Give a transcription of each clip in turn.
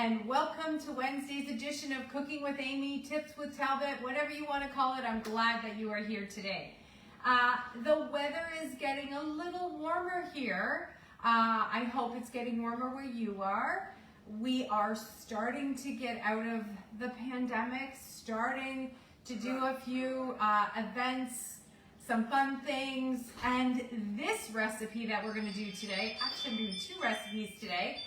and welcome to Wednesday's edition of Cooking with Aimee, Tips with Talbot, whatever you want to call it. I'm glad that you are here today. The weather is getting a little warmer here. I hope it's getting warmer where you are. We are starting to get out of the pandemic, starting to do a few events, some fun things, and this recipe that we're going to do today, actually I'm doing two recipes today.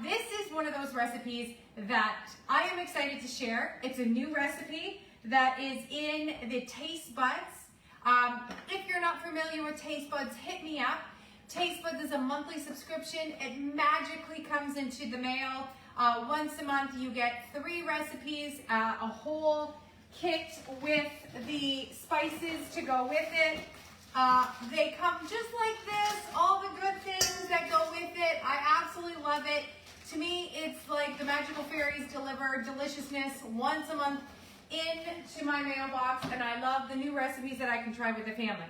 This is one of those recipes that I am excited to share. It's a new recipe that is in the Taste Buds. If you're not familiar with Taste Buds, hit me up. Taste Buds is a monthly subscription. It magically comes into the mail. Once a month you get 3 recipes, a whole kit with the spices to go with it. They come just like this, all the good things that go with it. I absolutely love it. To me, it's like the magical fairies deliver deliciousness once a month into my mailbox, and I love the new recipes that I can try with the family.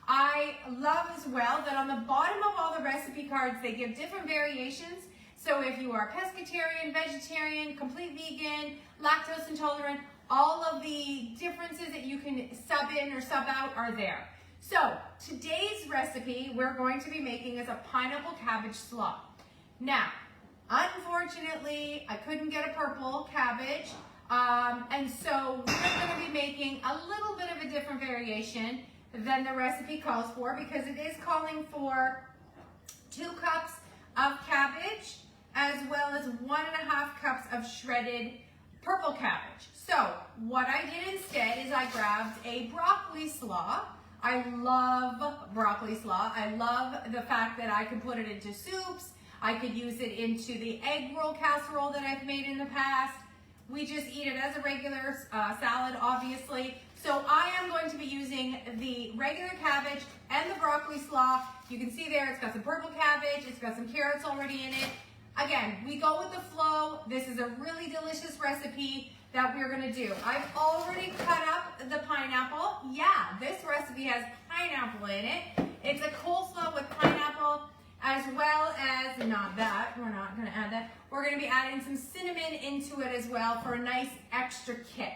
I love as well that on the bottom of all the recipe cards, they give different variations. So if you are pescatarian, vegetarian, complete vegan, lactose intolerant, all of the differences that you can sub in or sub out are there. So today's recipe we're going to be making is a pineapple cabbage slaw. Now, unfortunately, I couldn't get a purple cabbage, and so we're going to be making a little bit of a different variation than the recipe calls for, because it is calling for 2 cups of cabbage as well as 1.5 cups of shredded purple cabbage. So what I did instead is I grabbed a broccoli slaw. I love broccoli slaw. I love the fact that I can put it into soups. I could use it into the egg roll casserole that I've made in the past. We just eat it as a regular salad, obviously. So I am going to be using the regular cabbage and the broccoli slaw. You can see there it's got some purple cabbage, it's got some carrots already in it. Again, we go with the flow. This is a really delicious recipe that we're gonna do. I've already cut up the pineapple. Yeah, this recipe has pineapple in it. It's a coleslaw with pineapple, as well as, not that, we're not gonna add that. We're gonna be adding some cinnamon into it as well for a nice extra kick.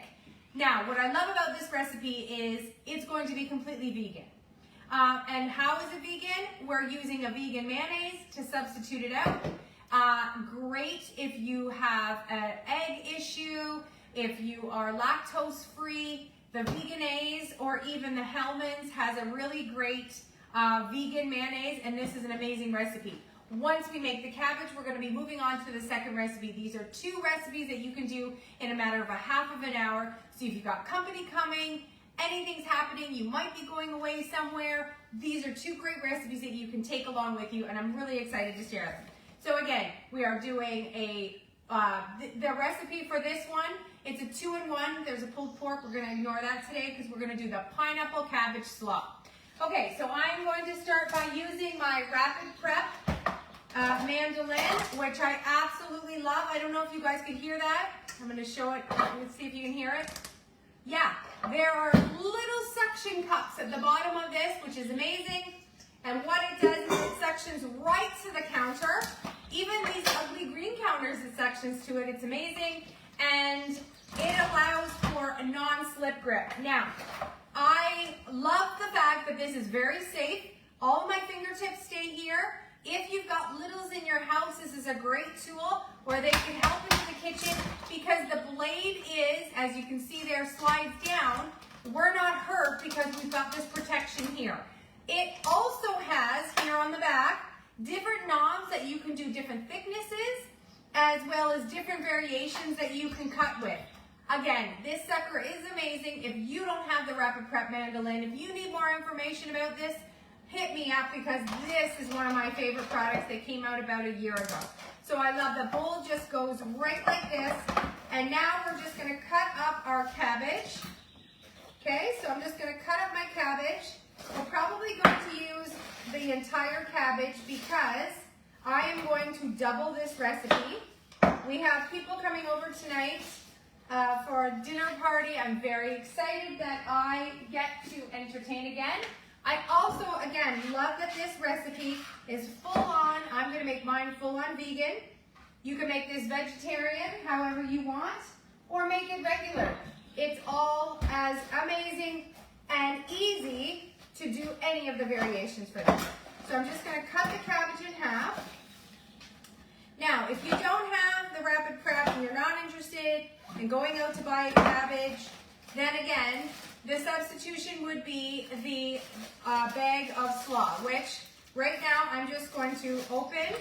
Now, what I love about this recipe is it's going to be completely vegan. And how is it vegan? We're using a vegan mayonnaise to substitute it out. Great if you have an egg issue, if you are lactose free. The Vegenaise or even the Hellmann's has a really great vegan mayonnaise, and this is an amazing recipe. Once we make the cabbage, we're going to be moving on to the second recipe. These are 2 recipes that you can do in a matter of a half of an hour. So if you've got company coming, anything's happening, you might be going away somewhere, these are 2 great recipes that you can take along with you, and I'm really excited to share them. So again, we are doing the recipe for this one. It's a 2-in-1. There's a pulled pork. We're going to ignore that today because we're going to do the pineapple cabbage slaw. Okay, so I'm going to start by using my Rapid Prep mandolin, which I absolutely love. I don't know if you guys can hear that. I'm going to show it. Let's see if you can hear it. Yeah, there are little suction cups at the bottom of this, which is amazing. And what it does is it suctions right to the counter. Even these ugly green counters, it suctions to it. It's amazing. And it allows for a non-slip grip. Now, I love the fact that this is very safe. All of my fingertips stay here. If you've got littles in your house, this is a great tool where they can help into the kitchen, because the blade is, as you can see there, slides down. We're not hurt because we've got this protection here. It also has, here on the back, different knobs that you can do different thicknesses, as well as different variations that you can cut with. Again, this sucker is amazing. If you don't have the Rapid Prep mandolin, if you need more information about this, hit me up, because this is one of my favorite products that came out about a year ago. So I love the bowl just goes right like this. And now we're just going to cut up our cabbage. Okay, so I'm just going to cut up my cabbage. We're probably going to use the entire cabbage because I am going to double this recipe. We have people coming over tonight for a dinner party. I'm very excited that I get to entertain again. I also, again, love that this recipe is full on. I'm going to make mine full on vegan. You can make this vegetarian however you want, or make it regular. It's all as amazing and easy to do any of the variations for this. So I'm just going to cut the cabbage in half. Now, if you don't have the rapid prep and you're not interested in going out to buy a cabbage, then again, the substitution would be the bag of slaw, which right now I'm just going to open.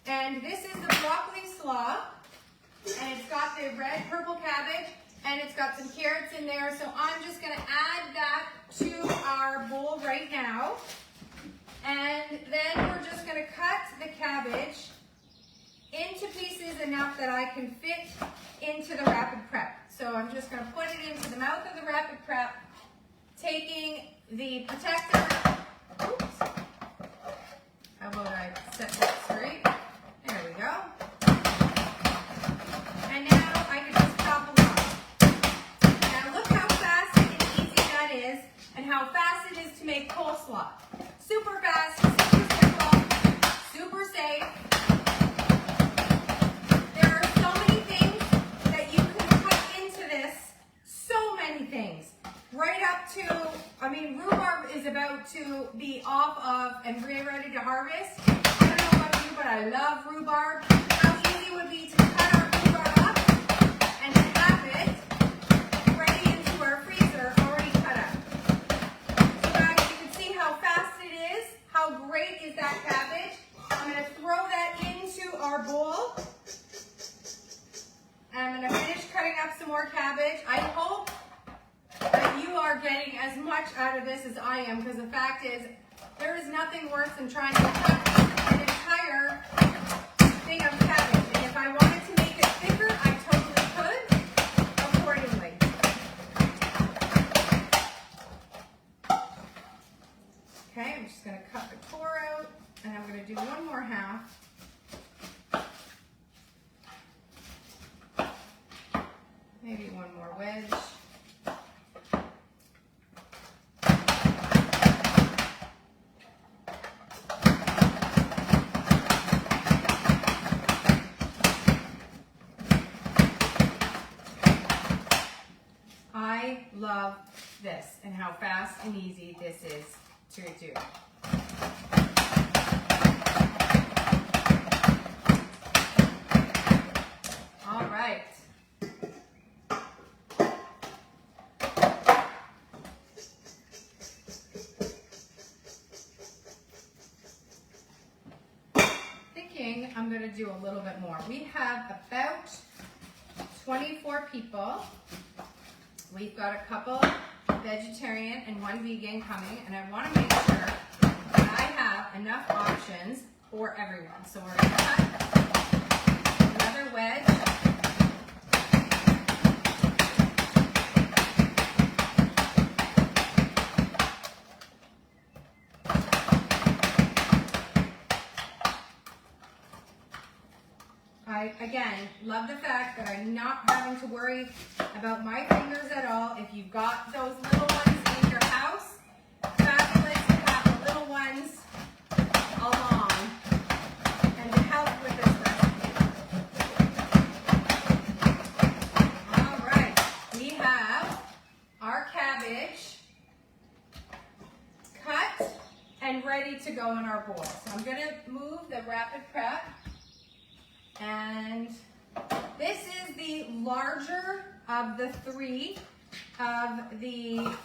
And this is the broccoli slaw, and it's got the red purple cabbage, and it's got some carrots in there. So I'm just going to add that to our bowl right now. And then we're just going to cut the cabbage into pieces enough that I can fit into the rapid prep. So I'm just going to put it into the mouth of the rapid prep, taking the protector. Oops. How about I set that straight? There we go. And now I can just pop along. Now look how fast and easy that is, and how fast it is to make coleslaw. Super fast, super simple, super safe. There are so many things that you can put into this. So many things. Right up to, I mean, rhubarb is about to be off of and ready to harvest. I don't know about you, but I love rhubarb. How easy it would be to cut our rhubarb up and to have it ready into our freezer, already cut up. So guys, you can see how fast it is. How great is that cabbage? I'm going to throw that into our bowl. And I'm going to finish cutting up some more cabbage. I hope that you are getting as much out of this as I am, because the fact is, there is nothing worse than trying to cut an entire thing of cabbage. And if I wanted to make it thicker, I totally could accordingly. Okay, I'm just going to cut the core out, and I'm going to do one more half. Maybe one more wedge. I love this and how fast and easy this is to do. All right. Thinking I'm going to do a little bit more. We have about 24 people. We've got a couple vegetarian and one vegan coming, and I want to make sure that I have enough options for everyone. So we're going to cut another wedge. I, again, love the fact that I'm not having to worry about my fingers at all. If you've got those little ones in your house, fabulous to have the little ones along and to help with this recipe. All right, we have our cabbage cut and ready to go in our bowl. So I'm going to move the rapid prep. And this is the larger of the three of the,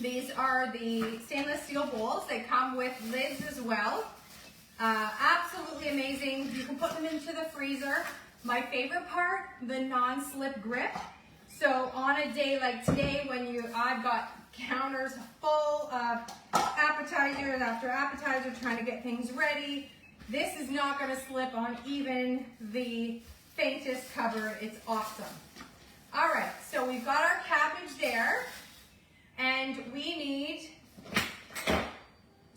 these are the stainless steel bowls. They come with lids as well. Absolutely amazing. You can put them into the freezer. My favorite part, the non-slip grip. So on a day like today when I've got counters full of appetizers after appetizer trying to get things ready, this is not going to slip on even the faintest cupboard. It's awesome. All right, so we've got our cabbage there, and we need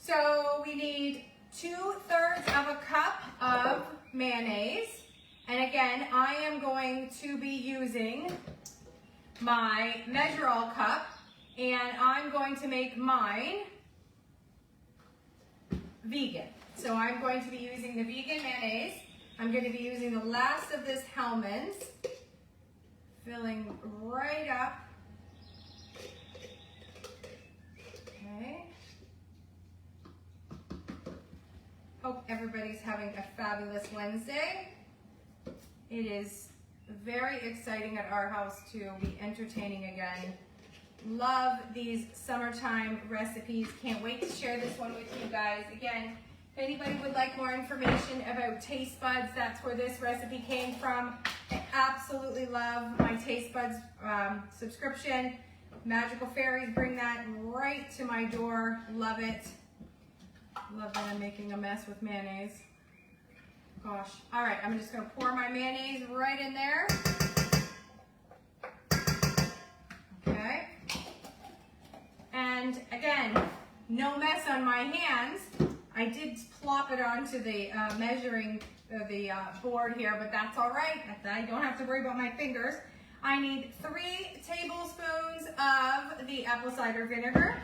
2/3 of a cup of mayonnaise. And again, I am going to be using my measure-all cup, and I'm going to make mine vegan. So I'm going to be using the vegan mayonnaise. I'm going to be using the last of this Hellmann's, filling right up. Okay. Hope everybody's having a fabulous Wednesday. It is very exciting at our house to be entertaining again. Love these summertime recipes. Can't wait to share this one with you guys. Again, if anybody would like more information about taste buds, that's where this recipe came from. I absolutely love my taste buds subscription. Magical Fairies bring that right to my door. Love it. Love that I'm making a mess with mayonnaise. Gosh. All right, I'm just going to pour my mayonnaise right in there. Okay. And again, no mess on my hands. I did plop it onto the measuring board here, but that's all right. I don't have to worry about my fingers. I need 3 tablespoons of the apple cider vinegar.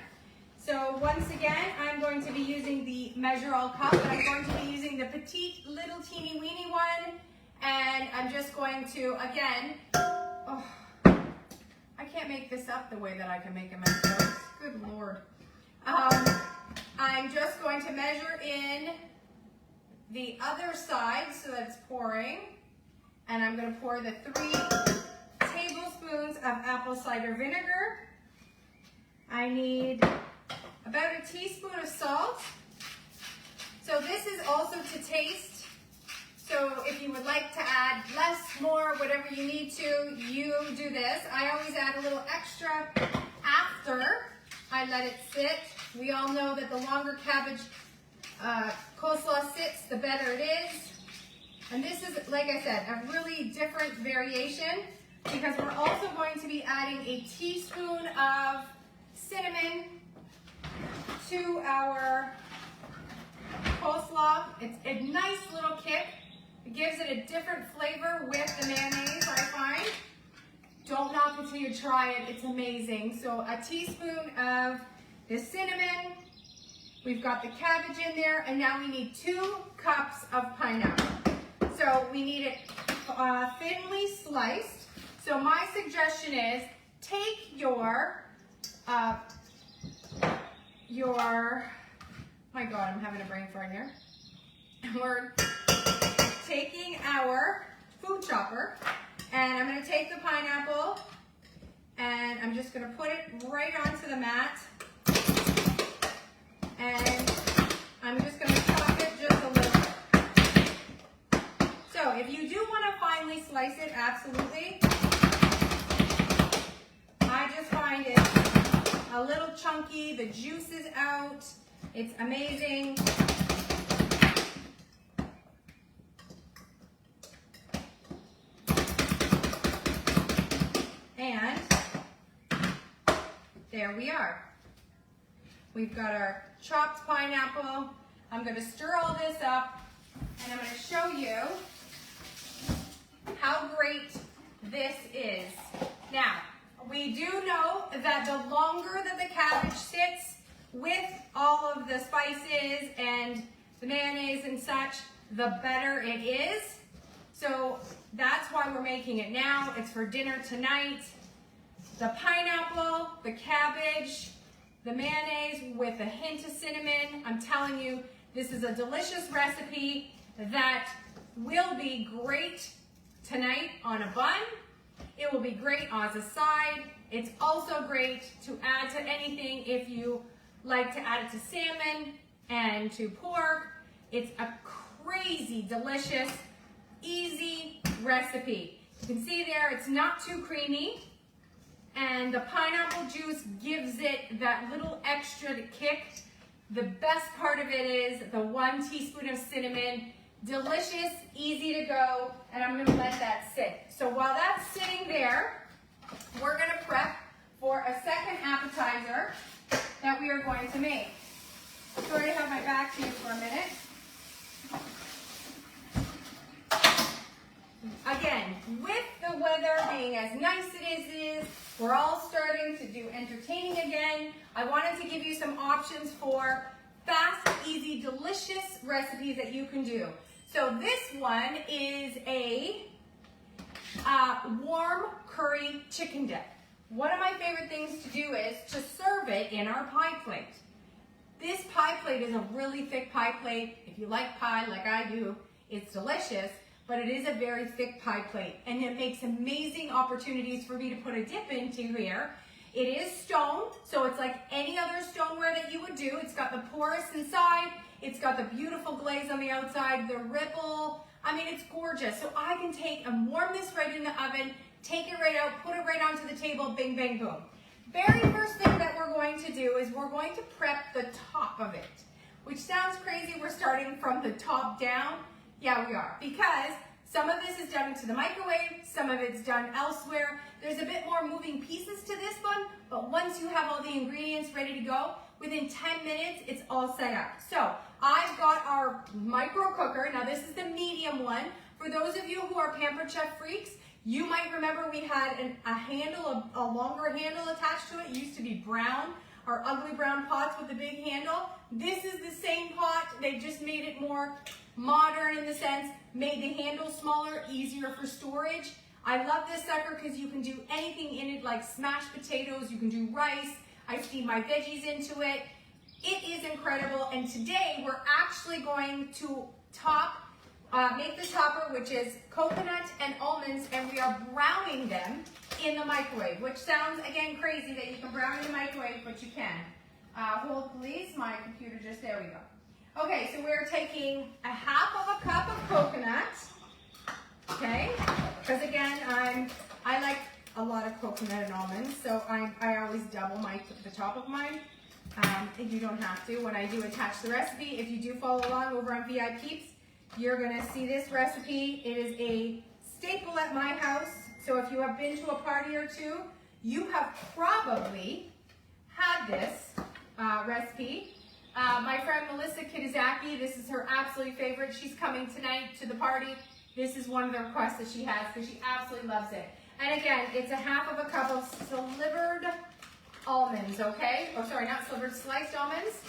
So once again, I'm going to be using the Measure All cup, but I'm going to be using the petite little teeny weeny one. And I'm just going to, again, oh, I can't make this up the way that I can make a mashed potatoes. Good Lord. I'm just going to measure in the other side so that it's pouring. And I'm going to pour the 3 tablespoons of apple cider vinegar. I need about a teaspoon of salt. So this is also to taste. So if you would like to add less, more, whatever you need to, you do this. I always add a little extra after I let it sit. We all know that the longer cabbage coleslaw sits, the better it is. And this is, like I said, a really different variation because we're also going to be adding a teaspoon of cinnamon to our coleslaw. It's a nice little kick. It gives it a different flavor with the mayonnaise, I find. Don't knock it till you try it. It's amazing. So a teaspoon of the cinnamon. We've got the cabbage in there, and now we need 2 cups of pineapple. So we need it thinly sliced. So my suggestion is take your, my God, I'm having a brain fart here. We're taking our food chopper, and I'm going to take the pineapple, and I'm just going to put it right onto the mat, and I'm just going to chop it just a little. So if you do want to finely slice it, absolutely. I just find it a little chunky, the juice is out, it's amazing. And there we are. We've got our chopped pineapple. I'm going to stir all this up, and I'm going to show you how great this is. Now, we do know that the longer that the cabbage sits with all of the spices and the mayonnaise and such, the better it is. So that's why we're making it now. It's for dinner tonight. The pineapple, the cabbage, the mayonnaise with a hint of cinnamon. I'm telling you, this is a delicious recipe that will be great tonight on a bun. It will be great as a side. It's also great to add to anything if you like to add it to salmon and to pork. It's a crazy delicious, easy recipe. You can see there it's not too creamy, and the pineapple juice gives it that little extra kick. The best part of it is the 1 teaspoon of cinnamon. Delicious, easy to go, and I'm going to let that sit. So while that's sitting there, we're going to prep for a second appetizer that we are going to make. Sorry to have my back to you for a minute. Again, with the weather being as nice as it is, we're all starting to do entertaining again. I wanted to give you some options for fast, easy, delicious recipes that you can do. So this one is a warm curry chicken dip. One of my favorite things to do is to serve it in our pie plate. This pie plate is a really thick pie plate. If you like pie like I do, it's delicious, but it is a very thick pie plate, and it makes amazing opportunities for me to put a dip into here. It is stone, so it's like any other stoneware that you would do. It's got the porous inside, it's got the beautiful glaze on the outside, the ripple. I mean, it's gorgeous. So I can take and warm this right in the oven, take it right out, put it right onto the table, bing, bang, boom. Very first thing that we're going to do is we're going to prep the top of it, which sounds crazy. We're starting from the top down. Yeah, we are, because some of this is done into the microwave, some of it's done elsewhere. There's a bit more moving pieces to this one, but once you have all the ingredients ready to go, within 10 minutes, it's all set up. So I've got our micro cooker. Now this is the medium one. For those of you who are Pampered Chef freaks, you might remember we had a handle, a longer handle attached to it. It used to be brown, our ugly brown pots with the big handle. This is the same pot. They just made it more modern in the sense, made the handle smaller, easier for storage. I love this sucker because you can do anything in it, like smashed potatoes, you can do rice. I steam my veggies into it. It is incredible, and today we're actually going to make the topper, which is coconut and almonds, and we are browning them in the microwave, which sounds, again, crazy that you can brown in the microwave, but you can. Hold please, my computer just, there we go. Okay, so we're taking a half of a cup of coconut, okay? Because again, I like a lot of coconut and almonds, so I always double the top of mine. You don't have to. When I do attach the recipe, if you do follow along over on VI Peeps, you're gonna see this recipe. It is a staple at my house, so if you have been to a party or two, you have probably had this recipe. My friend Melissa Kitazaki, this is her absolute favorite. She's coming tonight to the party. This is one of the requests that she has because she absolutely loves it. And again, it's a half of a cup of slivered almonds, okay? Oh, sorry, not slivered, sliced almonds.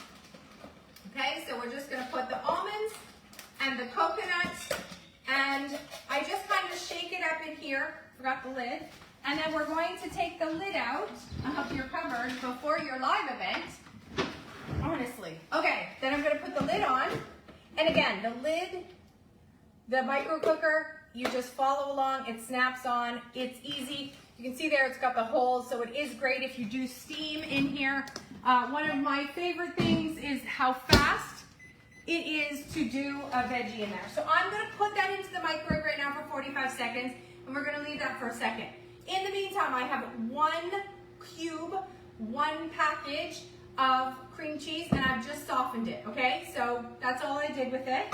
Okay, so we're just gonna put the almonds and the coconut, and I just kind of shake it up in here, forgot the lid, and then we're going to take the lid out of your cupboard before your live event. Honestly. Okay, then I'm gonna put the lid on. And again, the lid, the micro cooker, you just follow along, it snaps on, it's easy. You can see there it's got the holes, so it is great if you do steam in here. One of my favorite things is how fast it is to do a veggie in there. So I'm gonna put that into the microwave right now for 45 seconds, and we're gonna leave that for a second. In the meantime, I have one package of cream cheese, and I've just softened it, okay? So that's all I did with it.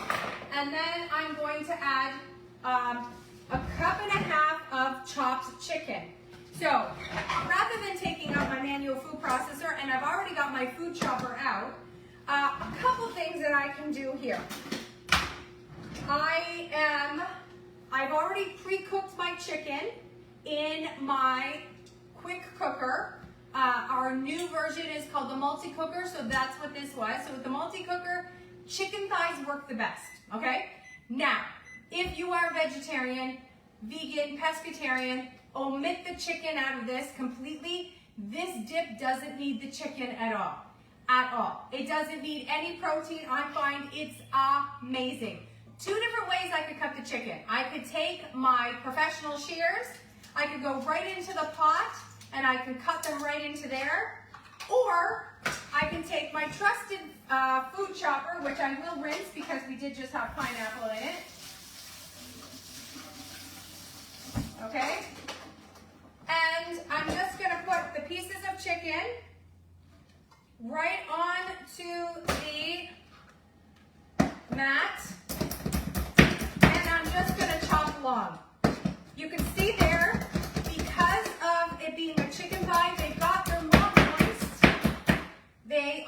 And then I'm going to add a cup and a half of chopped chicken. So rather than taking out my manual food processor, and I've already got my food chopper out, a couple things that I can do here. I've already pre-cooked my chicken in my quick cooker. Our new version is called the multi-cooker, so that's what this was. So with the multi-cooker, chicken thighs work the best, okay? Now, if you are vegetarian, vegan, pescatarian, omit the chicken out of this completely. This dip doesn't need the chicken at all. It doesn't need any protein. I find it's amazing. Two different ways I could cut the chicken. I could take my professional shears, I could go right into the pot, and I can cut them right into there. Or I can take my trusted food chopper, which I will rinse because we did just have pineapple in it. Okay? And I'm just gonna put the pieces of chicken right onto the mat, and I'm just gonna chop along. You can see there, because of it being a chicken thigh, they got their mouth moist. They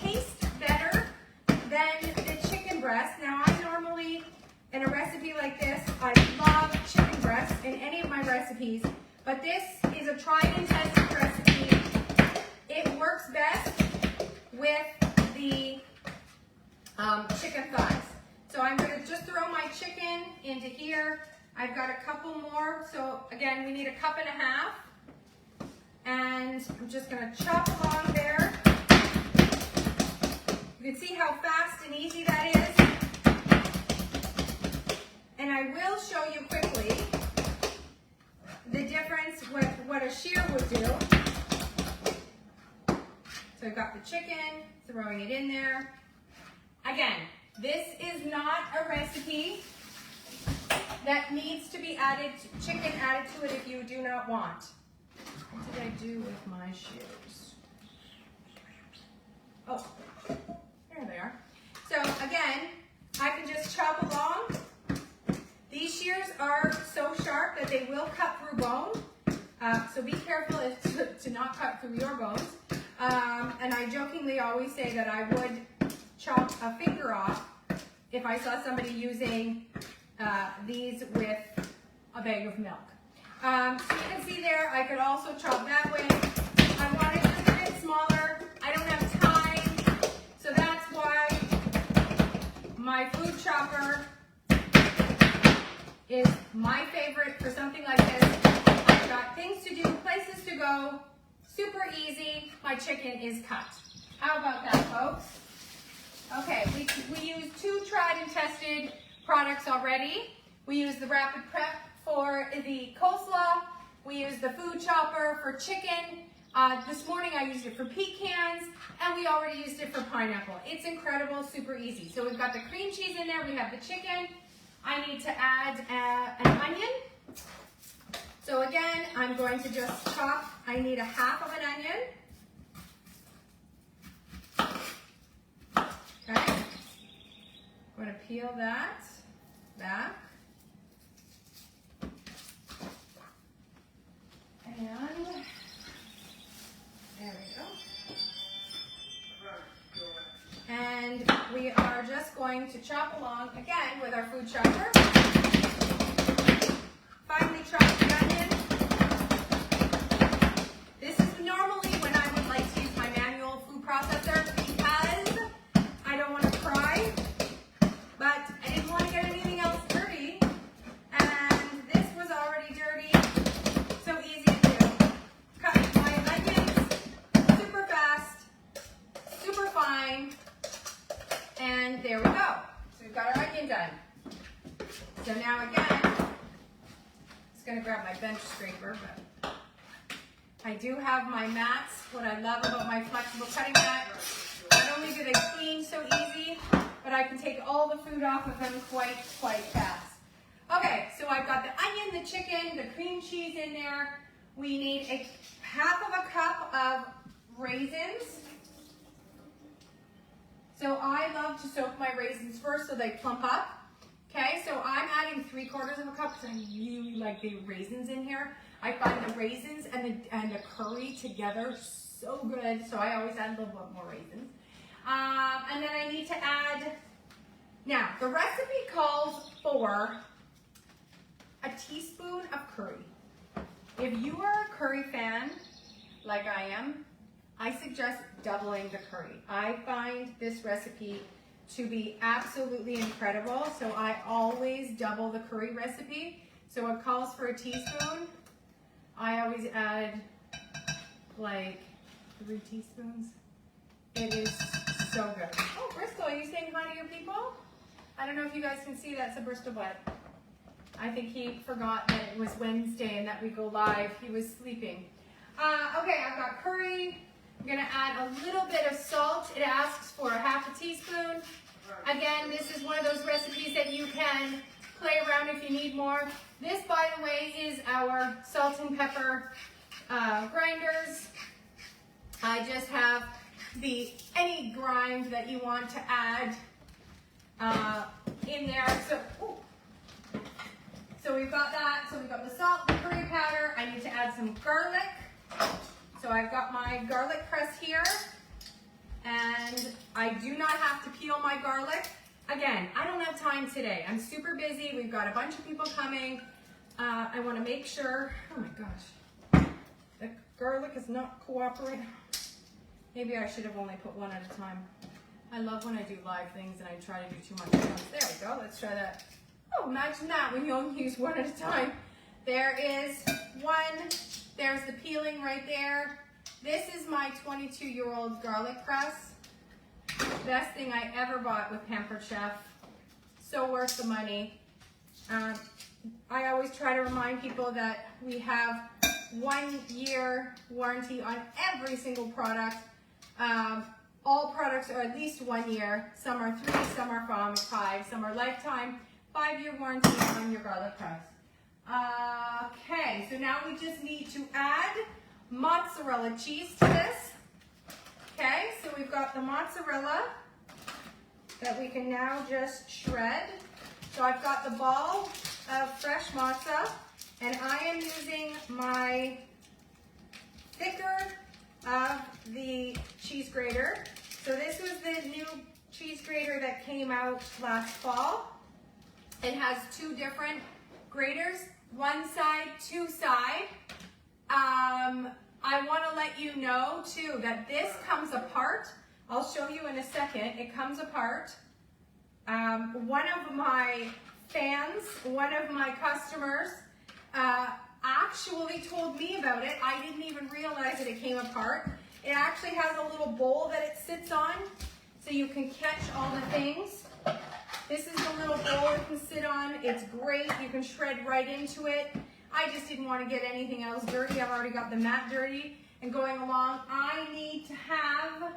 taste better than the chicken breast. Now I normally, in a recipe like this, I love chicken breast in any of my recipes, but this is a tried and tested recipe. It works best with the chicken thighs. So I'm going to just throw my chicken into here. I've got a couple more. So again, we need 1.5 cups. And I'm just going to chop along there. You can see how fast and easy that is. And I will show you quickly the difference with what a shear would do. So I've got the chicken, throwing it in there. Again, this is not a recipe that needs to be added, chicken added to it if you do not want. What did I do with my shears? Oh, there they are. So again, I can just chop along. These shears are so sharp that they will cut through bone. So be careful to not cut through your bones. And I jokingly always say that I would chop a finger off if I saw somebody using these with a bag of milk. So you can see there, I could also chop that way. I want it just a bit smaller. I don't have time, so that's why my food chopper is my favorite for something like this. I've got things to do, places to go, super easy. My chicken is cut. How about that, folks? Okay, we use 2 tried and tested products already. We use the Rapid Prep for the coleslaw. We use the food chopper for chicken. This morning I used it for pecans, and we already used it for pineapple. It's incredible, super easy. So we've got the cream cheese in there, we have the chicken. I need to add an onion. So again, I'm going to just chop, I need 1/2 of an onion. Okay, I'm going to peel that back. And there we go. And we are just going to chop along again with our food chopper. Finely chop the onion. This is normally when I would like to use my manual food processor because I don't want to fry, but I didn't want to get anything else dirty. And this was already dirty. So easy to do. Cut my onions super fast, super fine. And there we go. So we've got our onion done. So now again, I'm just going to grab my bench scraper, but I do have my mats. What I love about my flexible cutting mat, not only do they clean so easy, but I can take all the food off of them quite fast. Okay, so I've got the onion, the chicken, the cream cheese in there. We need 1/2 cup of raisins. So I love to soak my raisins first so they plump up. Okay, so I'm adding 3/4 cup because I really like the raisins in here. I find the raisins and the curry together so good, so I always add a little bit more raisins. And then I need to add, now the recipe calls for a teaspoon of curry. If you are a curry fan, like I am, I suggest doubling the curry. I find this recipe to be absolutely incredible, so I always double the curry recipe. So it calls for a teaspoon. I always add like 3 teaspoons. It is so good. Oh, Bristol, are you saying hi to your people? I don't know if you guys can see that's a Bristol butt. I think he forgot that it was Wednesday and that we go live. He was sleeping. Okay, I've got curry. I'm gonna add a little bit of salt. It asks for 1/2 teaspoon. Again, this is one of those recipes that you can play around if you need more. This, by the way, is our salt and pepper grinders. I just have any grind that you want to add in there. So we've got that. So we've got the salt, the curry powder. I need to add some garlic. So I've got my garlic press here, and I do not have to peel my garlic. Again, I don't have time today. I'm super busy. We've got a bunch of people coming. I want to make sure, oh my gosh, the garlic is not cooperating. Maybe I should have only put one at a time. I love when I do live things and I try to do too much at once. There we go, let's try that. Oh, imagine that when you only use one at a time. There is one, there's the peeling right there. This is my 22-year-old garlic press. Best thing I ever bought with Pampered Chef. So worth the money. I always try to remind people that we have 1 year warranty on every single product. All products are at least 1 year. Some are 3, some are 5, some are lifetime. 5-year warranty on your garlic press. Okay, so now we just need to add mozzarella cheese to this. Okay, so we've got the mozzarella that we can now just shred. So I've got the ball of fresh mozza, and I am using my thicker of the cheese grater. So this was the new cheese grater that came out last fall. It has 2 different graters, 1 side, 2 side. I want to let you know too that this comes apart. I'll show you in a second. It comes apart. One of my fans, one of my customers, actually told me about it. I didn't even realize that it came apart. It actually has a little bowl that it sits on, so you can catch all the things. This is the little bowl it can sit on. It's great. You can shred right into it. I just didn't want to get anything else dirty. I've already got the mat dirty. And going along, I need to have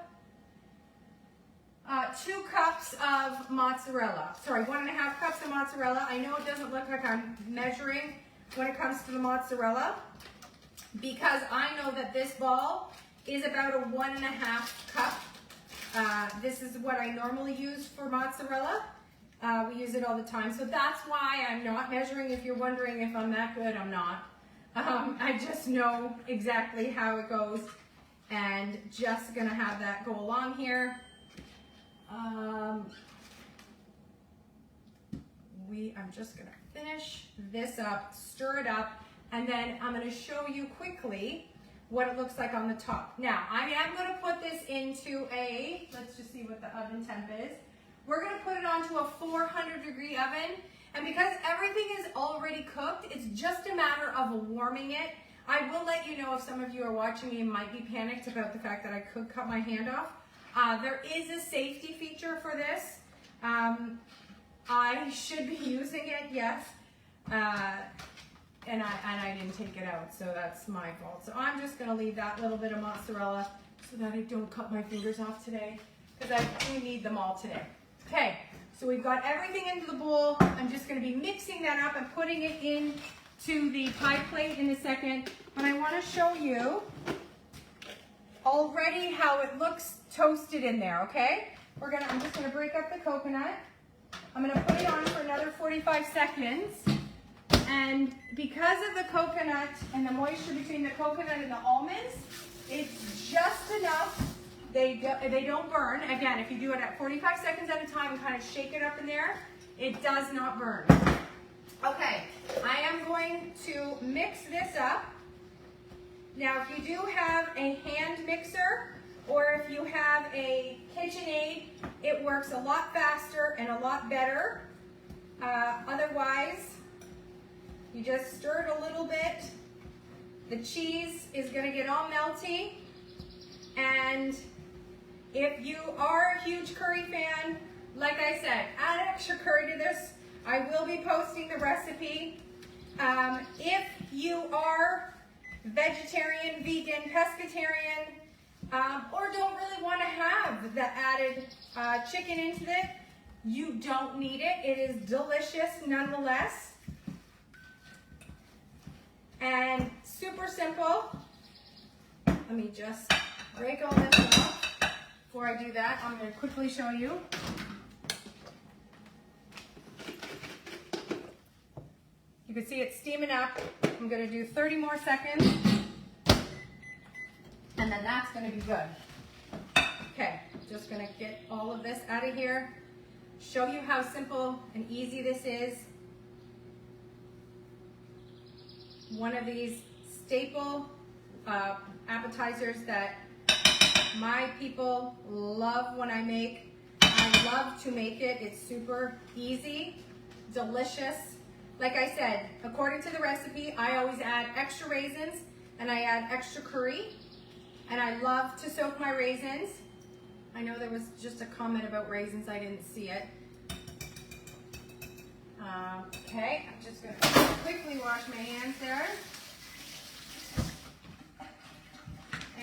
2 cups of mozzarella. Sorry, 1.5 cups of mozzarella. I know it doesn't look like I'm measuring when it comes to the mozzarella, because I know that this ball is about a 1.5 cup. This is what I normally use for mozzarella. We use it all the time, so that's why I'm not measuring. If you're wondering if I'm that good, I'm not. I just know exactly how it goes, and just gonna have that go along here. I'm just gonna finish this up, stir it up, and then I'm gonna show you quickly what it looks like on the top. Now, I am gonna put this into let's just see what the oven temp is. We're gonna put it onto a 400-degree oven, and because everything is already cooked, it's just a matter of warming it. I will let you know if some of you are watching me and might be panicked about the fact that I could cut my hand off. There is a safety feature for this. I should be using it, yes, and I didn't take it out, so that's my fault. So I'm just gonna leave that little bit of mozzarella so that I don't cut my fingers off today, because we need them all today. Okay, so we've got everything into the bowl. I'm just gonna be mixing that up and putting it into the pie plate in a second, but I wanna show you already how it looks toasted in there, okay? I'm just gonna break up the coconut. I'm gonna put it on for another 45 seconds. And because of the coconut and the moisture between the coconut and the almonds, it's just enough. They don't burn. Again, if you do it at 45 seconds at a time and kind of shake it up in there, it does not burn. Okay, I am going to mix this up. Now, if you do have a hand mixer, or if you have a KitchenAid, it works a lot faster and a lot better. Otherwise, you just stir it a little bit. The cheese is gonna get all melty. And if you are a huge curry fan, like I said, add extra curry to this. I will be posting the recipe. If you are vegetarian, vegan, pescatarian, or don't really want to have the added chicken into it, you don't need it. It is delicious nonetheless. And super simple. Let me just break all this off. Before I do that, I'm going to quickly show you. You can see it steaming up. I'm going to do 30 more seconds, and then that's going to be good. Okay, just going to get all of this out of here. Show you how simple and easy this is. One of these staple appetizers that my people love when I make. love to make it. It's super easy, delicious. Like I said, according to the recipe, I always add extra raisins and I add extra curry. And I love to soak my raisins. I know there was just a comment about raisins, I didn't see it. Okay, I'm just gonna quickly wash my hands there.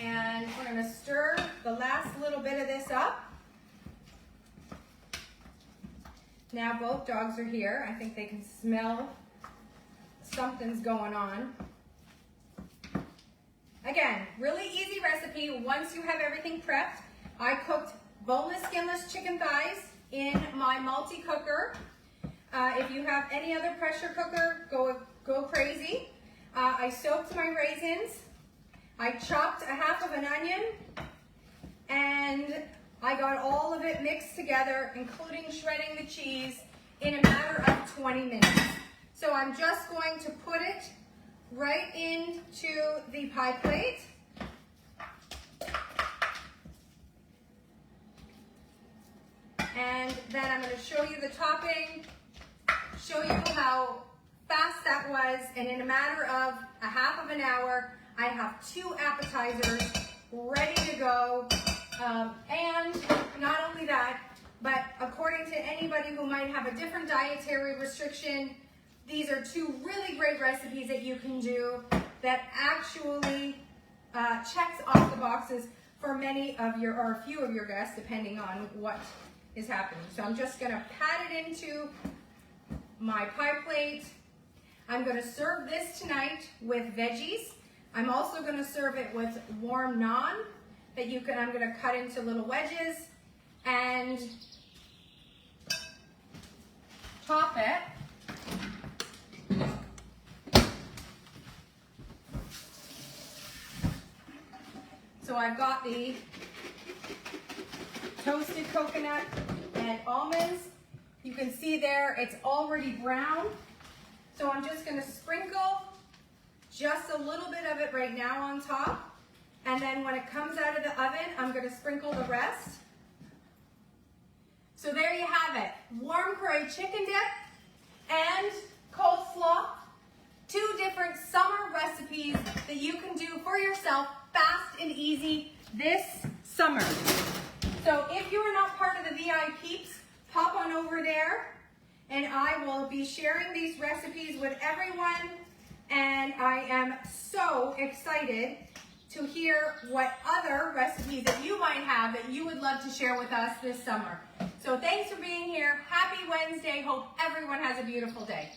And we're gonna stir the last little bit of this up. Now both dogs are here. I think they can smell something's going on. Again, really easy recipe once you have everything prepped. I cooked boneless, skinless chicken thighs in my multi-cooker. If you have any other pressure cooker, go crazy. I soaked my raisins. I chopped a half of an onion, and I got all of it mixed together, including shredding the cheese, in a matter of 20 minutes. So I'm just going to put it right into the pie plate. And then I'm going to show you the topping, show you how fast that was, and in a matter of a half of an hour, I have 2 appetizers ready to go. And not only that, but according to anybody who might have a different dietary restriction, these are 2 really great recipes that you can do that actually checks off the boxes for many of your, or a few of your guests, depending on what is happening. So I'm just gonna pat it into my pie plate. I'm gonna serve this tonight with veggies. I'm also gonna serve it with warm naan that I'm gonna cut into little wedges and top it. So I've got the toasted coconut and almonds. You can see there it's already brown. So I'm just gonna sprinkle just a little bit of it right now on top. And then when it comes out of the oven, I'm gonna sprinkle the rest. So there you have it. Warm curry chicken dip and coleslaw. 2 different summer recipes that you can do for yourself fast and easy this summer. So if you are not part of the VIPs, pop on over there and I will be sharing these recipes with everyone. And I am so excited to hear what other recipes that you might have that you would love to share with us this summer. So thanks for being here. Happy Wednesday. Hope everyone has a beautiful day.